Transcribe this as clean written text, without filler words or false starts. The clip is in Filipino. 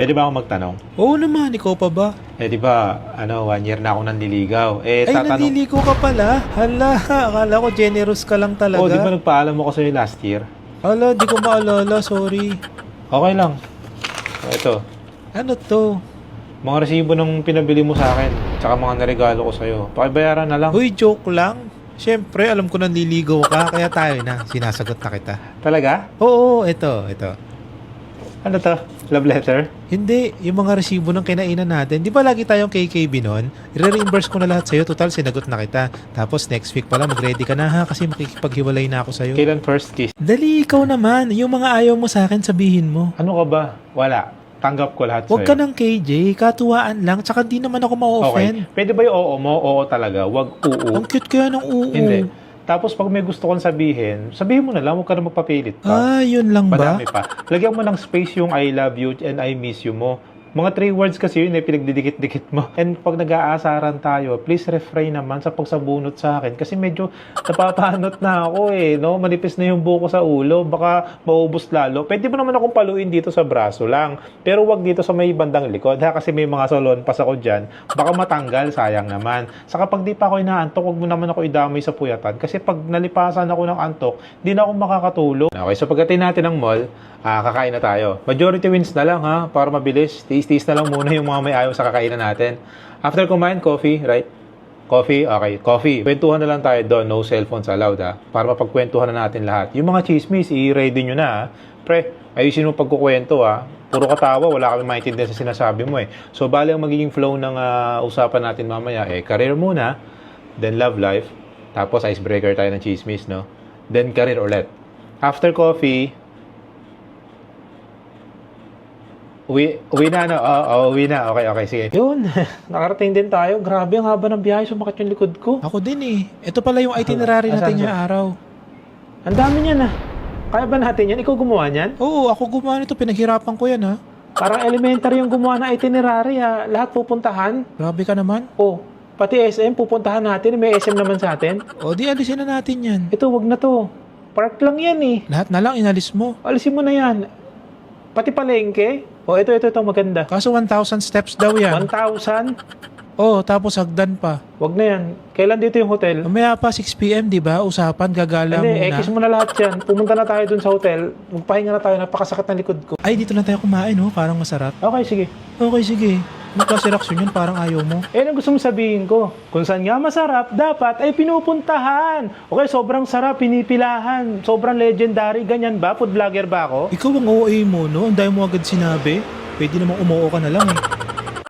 Pwede ba ako magtanong? Oo naman, ikaw pa ba? Di ba, 1 year na ako nanliligaw. Ay, nanliliko ka pala. Hala, akala ko generous ka lang talaga. Di ba nagpaalam ako sa'yo last year? Hala, di ko maalala, sorry. Okay lang. Ito, Ano to? mga resibo ng pinabili mo sa akin, tsaka mga naregalo ko sa'yo. Pakibayaran na lang. Uy, joke lang. Siyempre, alam ko nanliligaw ka, kaya tayo na. Sinasagot na kita. Talaga? Oo, ito. Ano to? Love letter? Hindi, yung mga resibo ng kinainan natin. Di ba lagi tayong KKB nun? I-reimburse ko na lahat sa'yo. Total, sinagot na kita. Tapos next week pala, mag-ready ka na ha kasi makikipaghiwalay na ako sa'yo. Kailan first kiss? Dali, ikaw naman. Yung mga ayaw mo sa akin, sabihin mo. Ano ka ba? Wala. Tanggap ko lahat Huwag sa'yo. ka ng KJ, katuwaan lang. Tsaka di naman ako ma-offend. Okay. Pwede ba yung oo mo? Oo talaga. Wag oo. Ang cute kaya ng oo. Hindi. Tapos pag may gusto kong sabihin, sabihin mo na lang. Huwag ka na magpapilit pa. Ah, yun lang ba? Madami pa. Lagyan mo ng space yung I love you and I miss you mo. Mga 3 words kasi yun pinagdidikit-dikit mo. And pag nag-aasaran tayo, please refrain naman sa pagsabunot sa akin. Kasi medyo napapanot na ako no? Manipis na yung buko sa ulo. Baka maubos lalo. Pwede mo naman akong paluin dito sa braso lang. Pero wag dito sa may bandang likod. Kasi may mga salon pas ako dyan. Baka matanggal, sayang naman. Saka pag di pa ako inaantok, wag mo naman ako idamay sa puyatan. Kasi pag nalipasan ako ng antok, di na ako makakatulog. Okay, so pagdating natin ng mall, kakain na tayo. Majority wins na lang ha, para mabilis. Tiis-tiis na lang muna yung mga may ayaw sa kakainan natin. After kumain, coffee, right? Coffee, okay, coffee. Kwentuhan na lang tayo doon, no cellphones allowed ha, para mapagkwentuhan na natin lahat. Yung mga chismis, i-ready nyo na ha. Pre, ayusin mo pagkukwento ha. Puro katawa, wala kami maintindihan sa sinasabi mo eh. So, bali ang magiging flow ng usapan natin mamaya career muna, then love life, tapos icebreaker tayo ng chismis, no? Then career ulit. After coffee, uwi na, no? Uwi na. Okay, sige. Yun, nakarating din tayo. Grabe, ang haba ng biyahe. Sumakit yung likod ko. Ako din eh. Ito pala yung itinerary natin Asan ngayong araw. Ang dami niyan, Kaya ba natin yan? Ikaw gumawa niyan? Oo, ako gumawa nito. Pinaghirapan ko yan ha. Parang elementary yung gumawa na itinerary, Lahat pupuntahan. Grabe ka naman. Pati SM, pupuntahan natin. May SM naman sa atin. O di alisin na natin yan. Ito, wag na to. Park lang yan, Lahat na lang inalis mo. Alisin mo na yan. Pati palengke. Ito, maganda. Kaso 1,000 steps daw yan. 1,000? Tapos hagdan pa. Wag na yan. Kailan dito yung hotel? Mamaya pa 6 PM, di ba? Usapan, gagala Hindi, muna. X mo na lahat yan. Pumunta na tayo dun sa hotel. Magpahinga na tayo. Napakasakit ng likod ko. Ay, dito na tayo kumain, Parang masarap. Okay, sige. Okay, sige. Magklase reaksyon yun, parang ayaw mo. Ang gusto mong sabihin ko. Kung saan nga masarap, dapat ay pinupuntahan. Okay, sobrang sarap, pinipilahan. Sobrang legendary. Ganyan ba? Food vlogger ba ako? Ikaw ang OA mo, no? Ang dahil mo agad sinabi. Pwede namang umuo ka na lang eh.